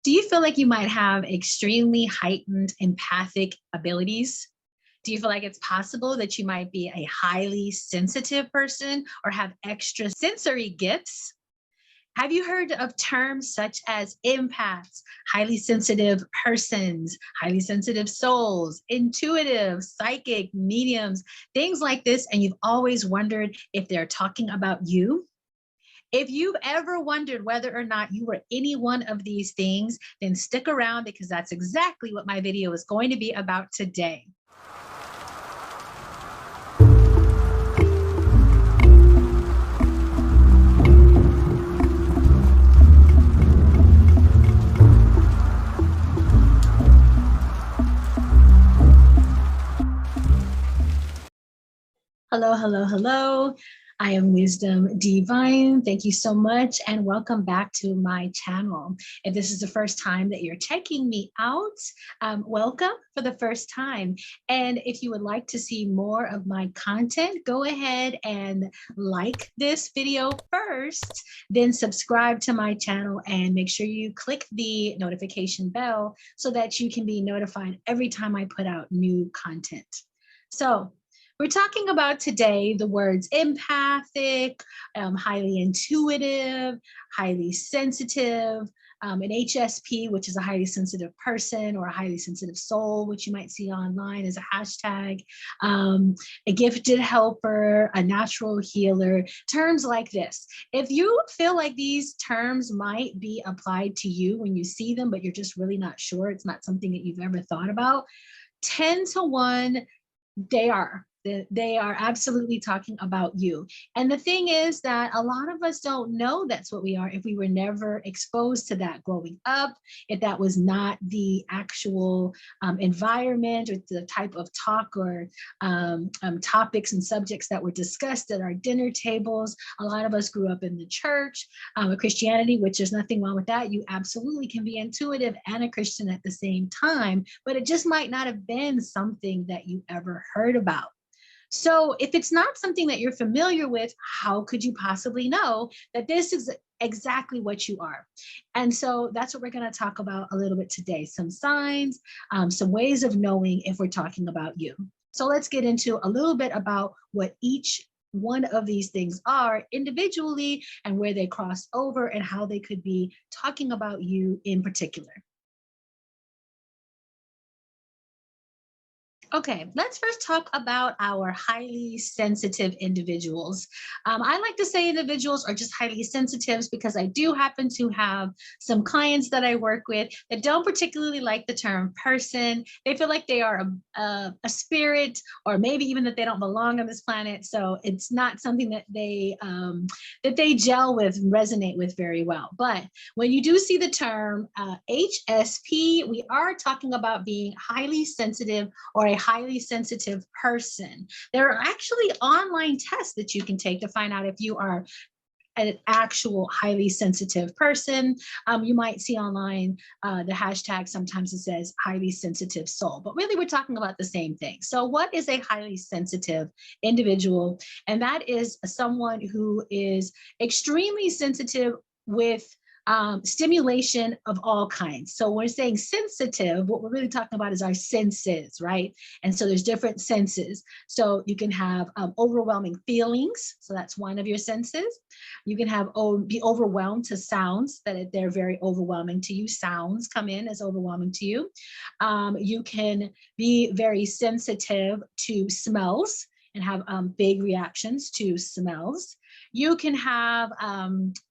Do you feel like you might have extremely heightened empathic abilities? Do you feel like it's possible that you might be a highly sensitive person or have extra sensory gifts? Have you heard of terms such as empaths, highly sensitive persons, highly sensitive souls, intuitive, psychic, mediums, things like this, and you've always wondered if they're talking about you? If you've ever wondered whether or not you were any one of these things, then stick around because that's exactly what my video is going to be about today. Hello, hello, hello. I am Wyzdom DVine. Thank you so much and welcome back to my channel. If this is the first time that you're checking me out, welcome for the first time. And if you would like to see more of my content, go ahead and like this video first, then subscribe to my channel and make sure you click the notification bell so that you can be notified every time I put out new content. So, we're talking about today the words empathic, highly intuitive, highly sensitive, an HSP, which is a highly sensitive person, or a highly sensitive soul, which you might see online as a hashtag, a gifted helper, a natural healer, terms like this. If you feel like these terms might be applied to you when you see them, but you're just really not sure, it's not something that you've ever thought about, 10 to 1, they are. They are absolutely talking about you. And the thing is that a lot of us don't know that's what we are if we were never exposed to that growing up, if that was not the actual environment or the type of talk or topics and subjects that were discussed at our dinner tables. A lot of us grew up in the church, Christianity, which there's nothing wrong with that. You absolutely can be intuitive and a Christian at the same time, but it just might not have been something that you ever heard about. So if it's not something that you're familiar with, how could you possibly know that this is exactly what you are? And so that's what we're going to talk about a little bit today. Some signs, some ways of knowing if we're talking about you. So let's get into a little bit about what each one of these things are individually and where they cross over and how they could be talking about you in particular. Okay, let's first talk about our highly sensitive individuals. I like to say individuals are just highly sensitives because I do happen to have some clients that I work with that don't particularly like the term person. They feel like they are a spirit, or maybe even that they don't belong on this planet. So it's not something that they gel with and resonate with very well. But when you do see the term HSP, we are talking about being highly sensitive or a highly sensitive person. There are actually online tests that you can take to find out if you are an actual highly sensitive person. You might see online the hashtag, sometimes it says highly sensitive soul, but really we're talking about the same thing. So what is a highly sensitive individual? And that is someone who is extremely sensitive with stimulation of all kinds. So when we're saying sensitive, what we're really talking about is our senses, right? And so there's different senses. So you can have overwhelming feelings. So that's one of your senses. You can have be overwhelmed to sounds, that they're very overwhelming to you. Sounds come in as overwhelming to you. You can be very sensitive to smells and have big reactions to smells. You can have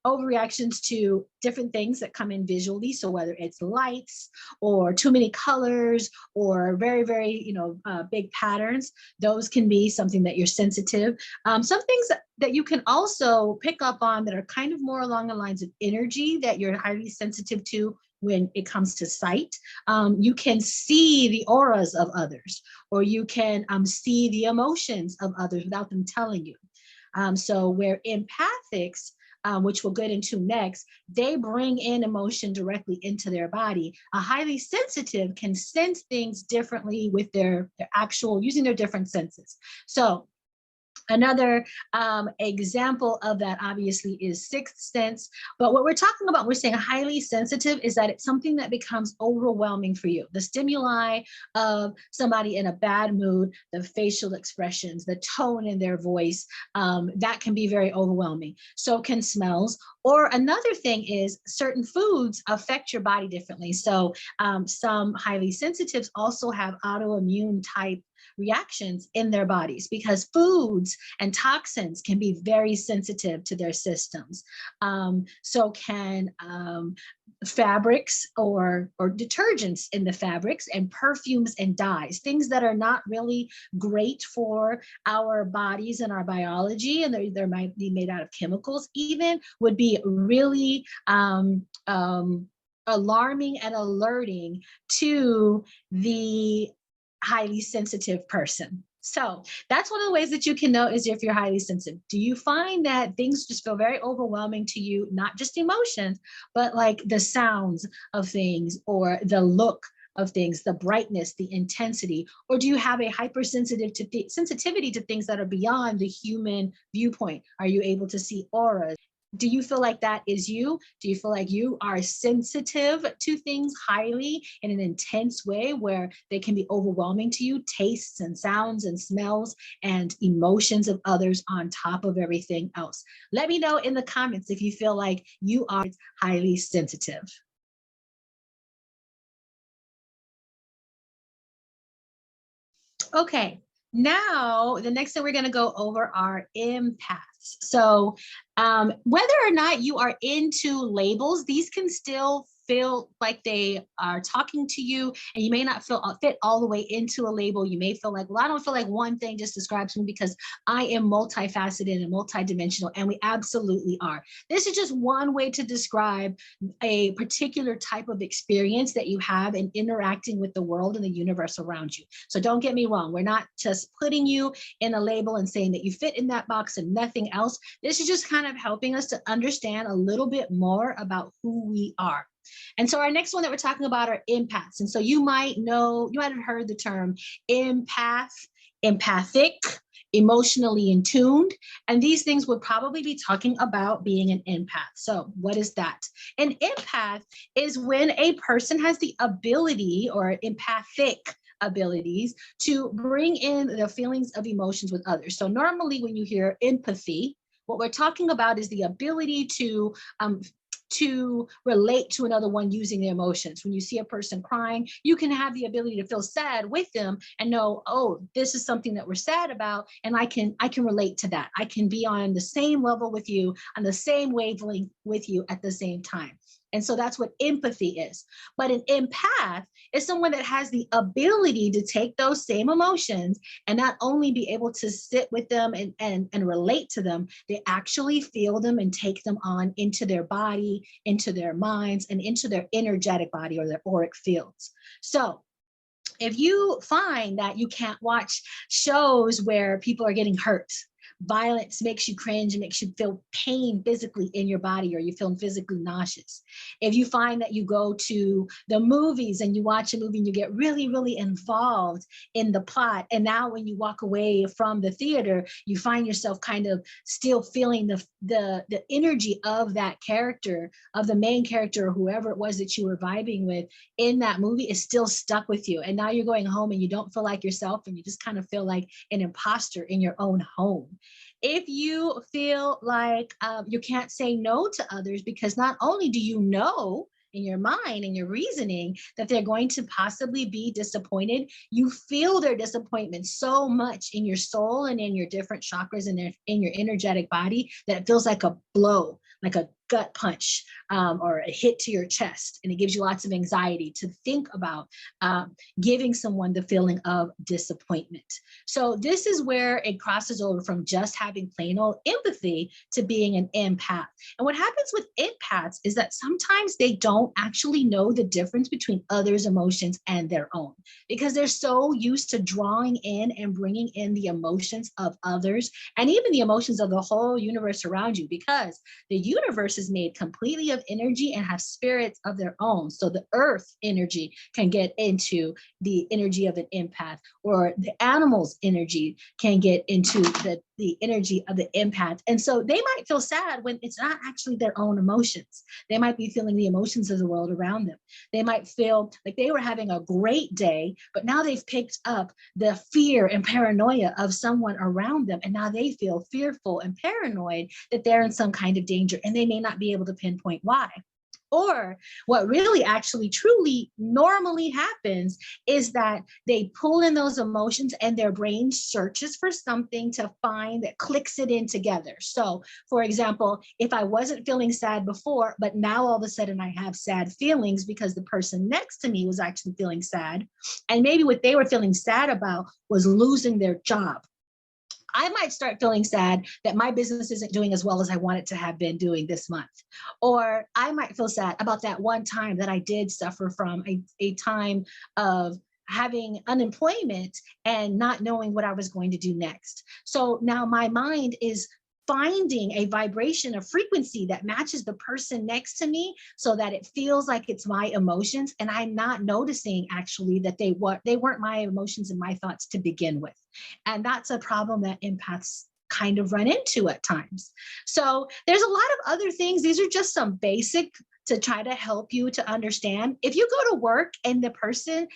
overreactions to different things that come in visually. So whether it's lights or too many colors or very, very, big patterns, those can be something that you're sensitive. Some things that you can also pick up on that are kind of more along the lines of energy that you're highly sensitive to. When it comes to sight, you can see the auras of others, or you can see the emotions of others without them telling you. So where empathics, which we'll get into next, they bring in emotion directly into their body. A highly sensitive can sense things differently with their actual, using their different senses. So Another example of that obviously is sixth sense. But what we're talking about, we're saying highly sensitive, is that it's something that becomes overwhelming for you. The stimuli of somebody in a bad mood, the facial expressions, the tone in their voice, that can be very overwhelming. So can smells. Or another thing is certain foods affect your body differently. So some highly sensitives also have autoimmune type reactions in their bodies because foods and toxins can be very sensitive to their systems. So can fabrics or detergents in the fabrics and perfumes and dyes, things that are not really great for our bodies and our biology, and they might be made out of chemicals even, would be really alarming and alerting to the highly sensitive person. So that's one of the ways that you can know is if you're highly sensitive. Do you find that things just feel very overwhelming to you, not just emotions, but like the sounds of things or the look of things, the brightness, the intensity? Or do you have a hypersensitive sensitivity to things that are beyond the human viewpoint? Are you able to see auras? Do you feel like that is you? Do you feel like you are sensitive to things highly in an intense way where they can be overwhelming to you, tastes and sounds and smells and emotions of others on top of everything else? Let me know in the comments if you feel like you are highly sensitive. Okay, now the next thing we're going to go over are empaths. So whether or not you are into labels, these can still feel like they are talking to you, and you may not fit all the way into a label. You may feel like, well, I don't feel like one thing just describes me because I am multifaceted and multidimensional, and we absolutely are. This is just one way to describe a particular type of experience that you have in interacting with the world and the universe around you. So don't get me wrong. We're not just putting you in a label and saying that you fit in that box and nothing else. This is just kind of helping us to understand a little bit more about who we are. And so our next one that we're talking about are empaths. And so you might have heard the term empath, empathic, emotionally in tuned, and these things would probably be talking about being an empath. So what is that? An empath is when a person has the ability or empathic abilities to bring in the feelings of emotions with others. So normally when you hear empathy, what we're talking about is the ability to relate to another one using their emotions. When you see a person crying, you can have the ability to feel sad with them and know, oh, this is something that we're sad about, and I can relate to that. I can be on the same level with you, on the same wavelength with you at the same time. And so that's what empathy is. But an empath is someone that has the ability to take those same emotions and not only be able to sit with them and relate to them, they actually feel them and take them on into their body, into their minds, and into their energetic body or their auric fields. So if you find that you can't watch shows where people are getting hurt, violence makes you cringe and makes you feel pain physically in your body, or you feel physically nauseous. If you find that you go to the movies and you watch a movie and you get really, really involved in the plot, and now when you walk away from the theater, you find yourself kind of still feeling the energy of that character, of the main character, or whoever it was that you were vibing with in that movie, is still stuck with you. And now you're going home and you don't feel like yourself, and you just kind of feel like an imposter in your own home. If you feel like you can't say no to others because not only do you know in your mind and your reasoning that they're going to possibly be disappointed, you feel their disappointment so much in your soul and in your different chakras and in your energetic body that it feels like a blow, like a gut punch or a hit to your chest. And it gives you lots of anxiety to think about giving someone the feeling of disappointment. So this is where it crosses over from just having plain old empathy to being an empath. And what happens with empaths is that sometimes they don't actually know the difference between others' emotions and their own, because they're so used to drawing in and bringing in the emotions of others and even the emotions of the whole universe around you, because the universe is made completely of energy and have spirits of their own. So the earth energy can get into the energy of an empath, or the animal's energy can get into the the energy of the empath. And so they might feel sad when it's not actually their own emotions. They might be feeling the emotions of the world around them. They might feel like they were having a great day, but now they've picked up the fear and paranoia of someone around them. And now they feel fearful and paranoid that they're in some kind of danger, and they may not be able to pinpoint why. Or what really actually truly normally happens is that they pull in those emotions and their brain searches for something to find that clicks it in together. So for example, if I wasn't feeling sad before, but now all of a sudden I have sad feelings because the person next to me was actually feeling sad, and maybe what they were feeling sad about was losing their job, I might start feeling sad that my business isn't doing as well as I want it to have been doing this month. Or I might feel sad about that one time that I did suffer from a time of having unemployment and not knowing what I was going to do next. So now my mind is finding a vibration, a frequency that matches the person next to me so that it feels like it's my emotions, and I'm not noticing actually that they weren't my emotions and my thoughts to begin with. And that's a problem that empaths kind of run into at times. So there's a lot of other things. These are just some basic to try to help you to understand. If you go to work and the person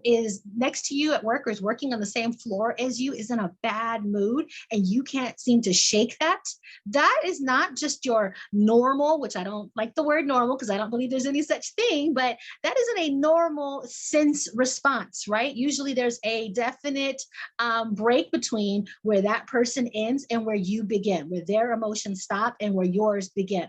is next to you at work or is working on the same floor as you, is in a bad mood, and you can't seem to shake that, that is not just your normal, which I don't like the word normal because I don't believe there's any such thing, but that isn't a normal sense response, right? Usually there's a definite break between where that person ends and where you begin, where their emotions stop and where yours begin.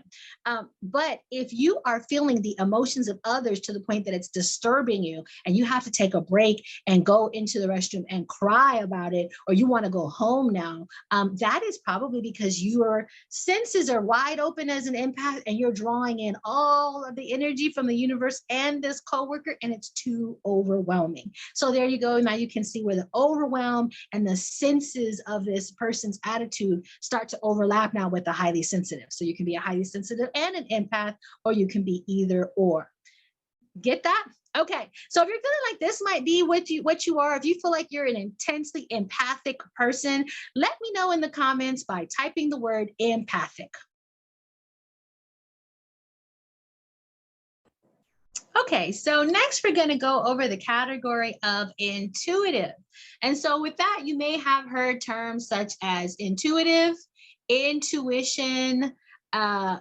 But if you are feeling the emotions of others to the point that it's disturbing you, and you have to take a break and go into the restroom and cry about it, or you want to go home now, that is probably because your senses are wide open as an empath and you're drawing in all of the energy from the universe and this coworker, and it's too overwhelming. So there you go. Now you can see where the overwhelm and the senses of this person's attitude start to overlap now with the highly sensitive. So you can be a highly sensitive and an empath, or you can be either or. Get that? Okay. So if you're feeling like this might be what you are, if you feel like you're an intensely empathic person, let me know in the comments by typing the word empathic. Okay, so next we're going to go over the category of intuitive. And so with that, you may have heard terms such as intuitive, intuition,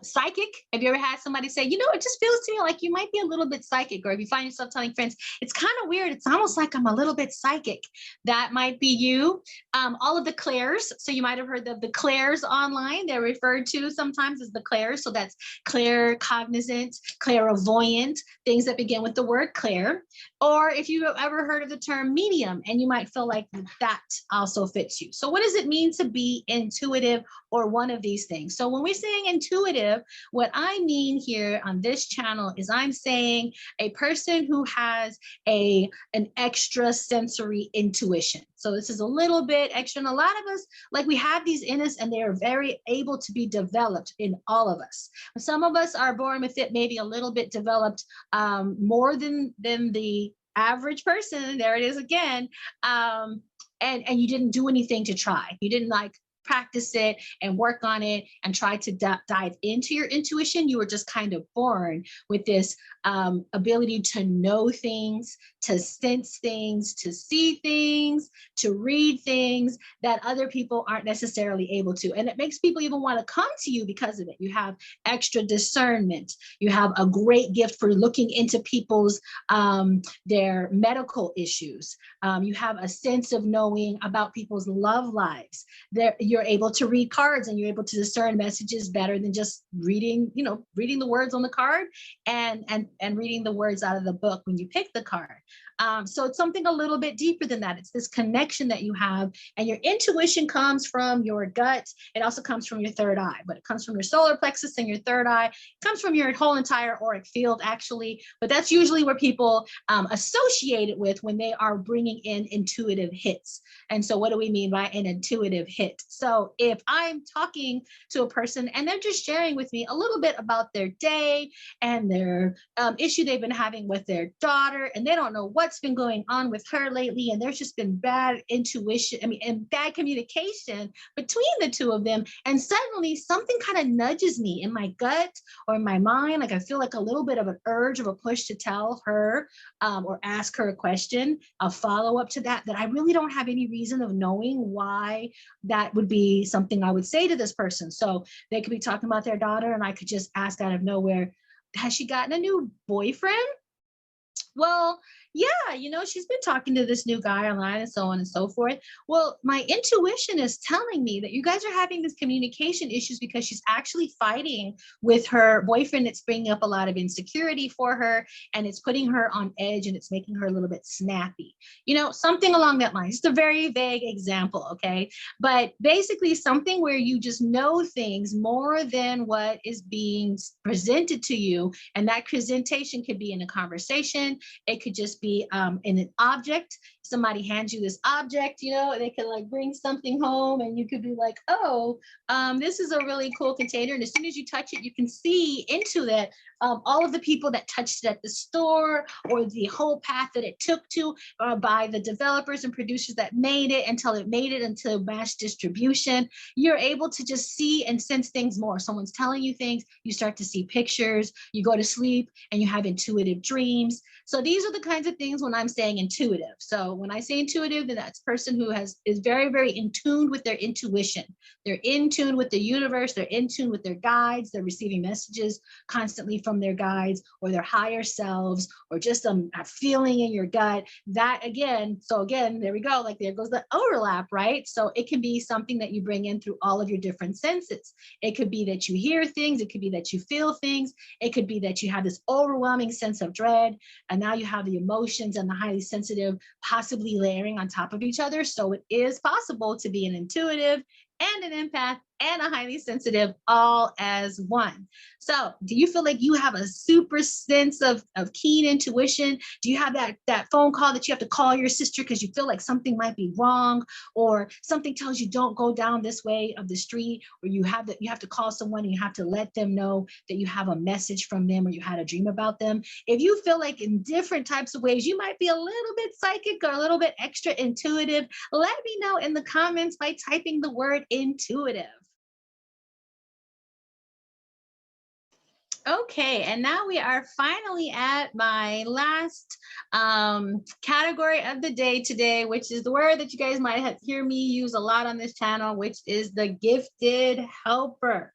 psychic. Have you ever had somebody say, you know, it just feels to me like you might be a little bit psychic? Or if you find yourself telling friends, it's kind of weird, it's almost like I'm a little bit psychic. That might be you. All of the clairs. So you might have heard of the clairs online. They're referred to sometimes as the clairs. So that's claircognizant, clairvoyant, things that begin with the word clair. Or if you've ever heard of the term medium, and you might feel like that also fits you. So what does it mean to be intuitive or one of these things? So when we're saying intuitive, what I mean here on this channel is I'm saying a person who has an extra sensory intuition. So this is a little bit extra, and a lot of us, like, we have these in us and they are very able to be developed in all of us. Some of us are born with it maybe a little bit developed more than the average person. There it is again. And you didn't do anything to try. You didn't like practice it and work on it and try to dive into your intuition. You were just kind of born with this ability to know things, to sense things, to see things, to read things that other people aren't necessarily able to. And it makes people even want to come to you because of it. You have extra discernment. You have a great gift for looking into people's, their medical issues. You have a sense of knowing about people's love lives. You're able to read cards, and you're able to discern messages better than just reading, reading the words on the card and reading the words out of the book when you pick the card. So it's something a little bit deeper than that. It's this connection that you have, and your intuition comes from your gut. It also comes from your third eye, but it comes from your solar plexus and your third eye. It comes from your whole entire auric field, actually, but that's usually where people associate it with when they are bringing in intuitive hits. And so what do we mean by an intuitive hit? So if I'm talking to a person and they're just sharing with me a little bit about their day and their issue they've been having with their daughter, and they don't know what's been going on with her lately, and there's just been bad intuition, and bad communication between the two of them, and suddenly something kind of nudges me in my gut or in my mind, like I feel like a little bit of an urge of a push to tell her or ask her a question, a follow up to that I really don't have any reason of knowing why that would be something I would say to this person. So they could be talking about their daughter, and I could just ask out of nowhere, has she gotten a new boyfriend? Well, yeah, she's been talking to this new guy online and so on and so forth. Well, my intuition is telling me that you guys are having these communication issues because she's actually fighting with her boyfriend. It's bringing up a lot of insecurity for her, and it's putting her on edge, and it's making her a little bit snappy, something along that line. It's a very vague example, okay? But basically something where you just know things more than what is being presented to you. And that presentation could be in a conversation. It could just be in an object. Somebody hands you this object, they can like bring something home, and you could be like, oh, this is a really cool container. And as soon as you touch it, you can see into that all of the people that touched it at the store, or the whole path that it took to by the developers and producers that made it until it made it into mass distribution. You're able to just see and sense things more. Someone's telling you things, you start to see pictures, you go to sleep and you have intuitive dreams. So these are the kinds of things when I'm saying intuitive. So when I say intuitive, then that's a person who is very, very in tune with their intuition. They're in tune with the universe. They're in tune with their guides. They're receiving messages constantly from their guides or their higher selves, or just a feeling in your gut. That again, there we go. Like there goes the overlap, right? So it can be something that you bring in through all of your different senses. It could be that you hear things. It could be that you feel things. It could be that you have this overwhelming sense of dread, and now you have the emotions and the highly sensitive possibly layering on top of each other. So it is possible to be an intuitive and an empath and a highly sensitive all as one. So do you feel like you have a super sense of keen intuition? Do you have that phone call that you have to call your sister because you feel like something might be wrong, or something tells you don't go down this way of the street, or you have to call someone and you have to let them know that you have a message from them, or you had a dream about them? If you feel like in different types of ways you might be a little bit psychic or a little bit extra intuitive, let me know in the comments by typing the word intuitive. Okay, and now we are finally at my last category of the day today, which is the word that you guys might have hear me use a lot on this channel, which is the gifted helper.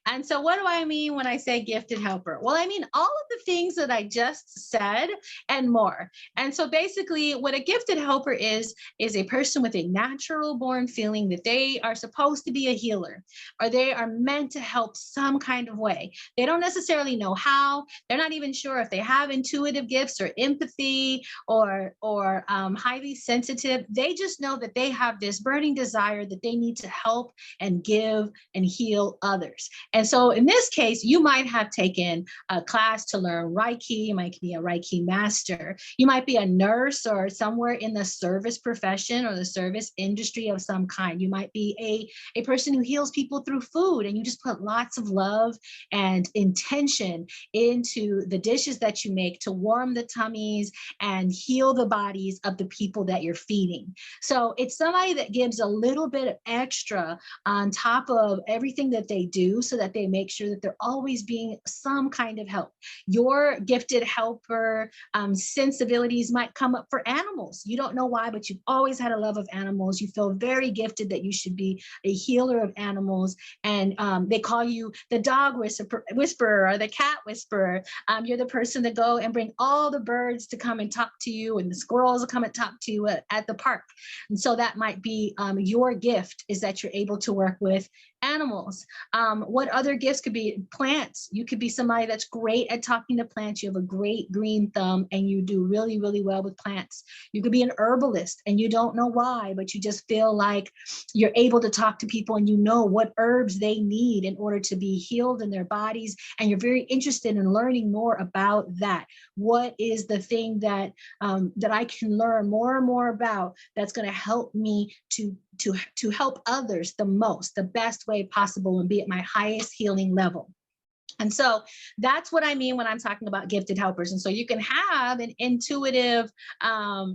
And so what do I mean when I say gifted helper? Well, I mean all of the things that I just said and more. And so basically what a gifted helper is a person with a natural born feeling that they are supposed to be a healer, or they are meant to help some kind of way. They don't necessarily know how. They're not even sure if they have intuitive gifts or empathy or highly sensitive. They just know that they have this burning desire that they need to help and give and heal others. And so in this case, you might have taken a class to learn Reiki. You might be a Reiki master. You might be a nurse or somewhere in the service profession or the service industry of some kind. You might be a person who heals people through food, and you just put lots of love and intention into the dishes that you make to warm the tummies and heal the bodies of the people that you're feeding. So it's somebody that gives a little bit of extra on top of everything that they do, so that they make sure that they're always being some kind of help. Your gifted helper sensibilities might come up for animals. You don't know why, but you've always had a love of animals. You feel very gifted that you should be a healer of animals. And they call you the dog whisperer or the cat whisperer. You're the person to go and bring all the birds to come and talk to you, and the squirrels will come and talk to you at the park. And so that might be your gift, is that you're able to work with animals. What other gifts could be? Plants. You could be somebody that's great at talking to plants. You have a great green thumb and you do really, really well with plants. You could be an herbalist and you don't know why, but you just feel like you're able to talk to people and you know what herbs they need in order to be healed in their bodies. And you're very interested in learning more about that. What is the thing that I can learn more and more about that's going to help me to to help others the best way possible and be at my highest healing level. And so that's what I mean when I'm talking about gifted helpers. And so you can have an intuitive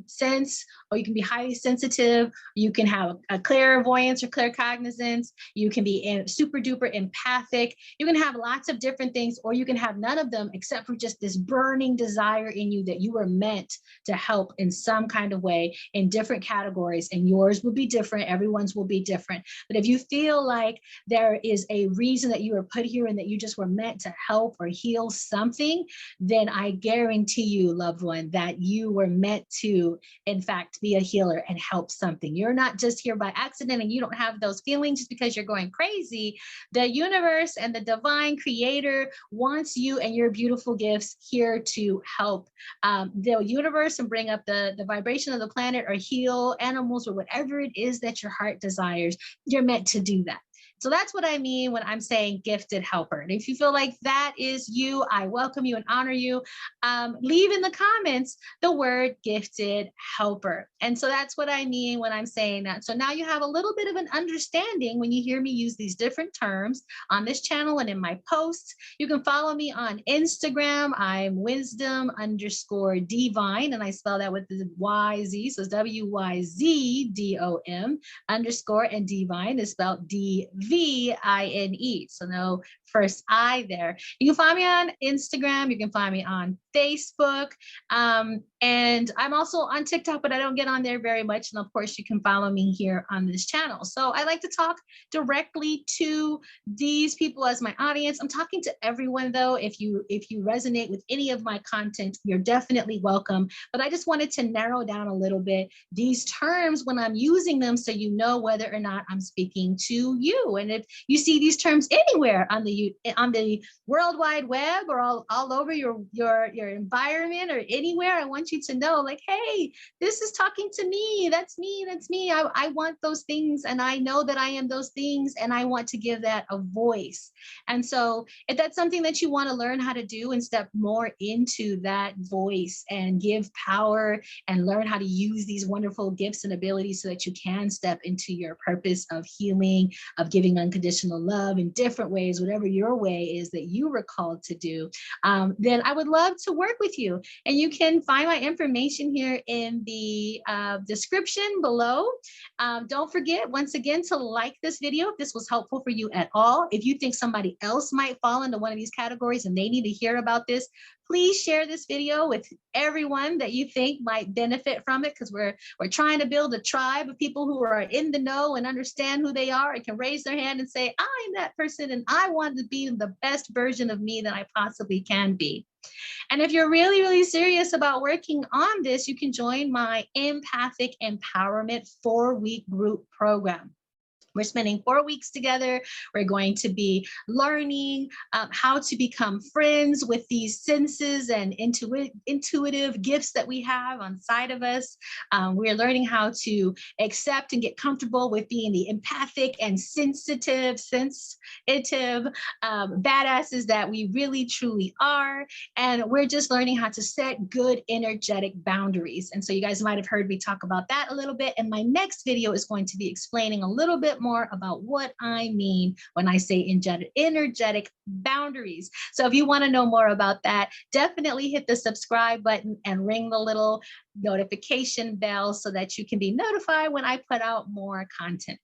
sense, or you can be highly sensitive. You can have a clairvoyance or claircognizance. You can be super duper empathic. You can have lots of different things, or you can have none of them except for just this burning desire in you that you were meant to help in some kind of way in different categories. And yours will be different. Everyone's will be different. But if you feel like there is a reason that you were put here and that you just were meant to help or heal something, then I guarantee you, loved one, that you were meant to, in fact, be a healer and help something. You're not just here by accident, and you don't have those feelings just because you're going crazy. The universe and the divine creator wants you and your beautiful gifts here to help the universe and bring up the vibration of the planet, or heal animals, or whatever it is that your heart desires. You're meant to do that. So that's what I mean when I'm saying gifted helper. And if you feel like that is you, I welcome you and honor you. Leave in the comments the word gifted helper. And so that's what I mean when I'm saying that. So now you have a little bit of an understanding when you hear me use these different terms on this channel and in my posts. You can follow me on Instagram. I'm Wyzdom _DVine, and I spell that with the YZ. So it's WYZDOM _ and divine is spelled DVine. So no first I there. You can find me on Instagram. You can find me on Facebook. And I'm also on TikTok, but I don't get on there very much. And of course, you can follow me here on this channel. So I like to talk directly to these people as my audience. I'm talking to everyone, though. If you resonate with any of my content, you're definitely welcome. But I just wanted to narrow down a little bit these terms when I'm using them, so you know whether or not I'm speaking to you. And if you see these terms anywhere on the World Wide Web, or all over your environment, or anywhere, I want you to know, like, hey, this is talking to me. That's me. That's me. I want those things, and I know that I am those things, and I want to give that a voice. And so if that's something that you want to learn how to do and step more into that voice and give power and learn how to use these wonderful gifts and abilities so that you can step into your purpose of healing, of giving unconditional love in different ways, whatever your way is that you were called to do, then I would love to work with you. And you can find my information here in the description below. Don't forget, once again, to like this video if this was helpful for you at all. If you think somebody else might fall into one of these categories and they need to hear about this, please share this video with everyone that you think might benefit from it, because we're trying to build a tribe of people who are in the know and understand who they are and can raise their hand and say, I'm that person and I want to be the best version of me that I possibly can be. And if you're really, really serious about working on this, you can join my Empathic Empowerment 4-week group program. We're spending 4 weeks together. We're going to be learning how to become friends with these senses and intuitive gifts that we have on side of us. We're learning how to accept and get comfortable with being the empathic and sensitive badasses that we really, truly are. And we're just learning how to set good energetic boundaries. And so you guys might have heard me talk about that a little bit. And my next video is going to be explaining a little bit more about what I mean when I say energetic boundaries. So if you want to know more about that, definitely hit the subscribe button and ring the little notification bell so that you can be notified when I put out more content.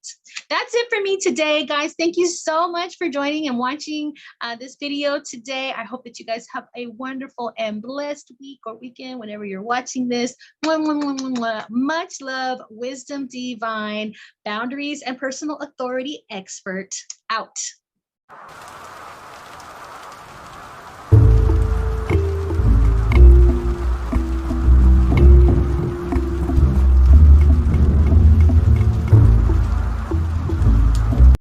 That's it for me today, guys. Thank you so much for joining and watching this video today. I hope that you guys have a wonderful and blessed week or weekend whenever you're watching this. Much love, Wyzdom DVine, boundaries and personal authority expert, out.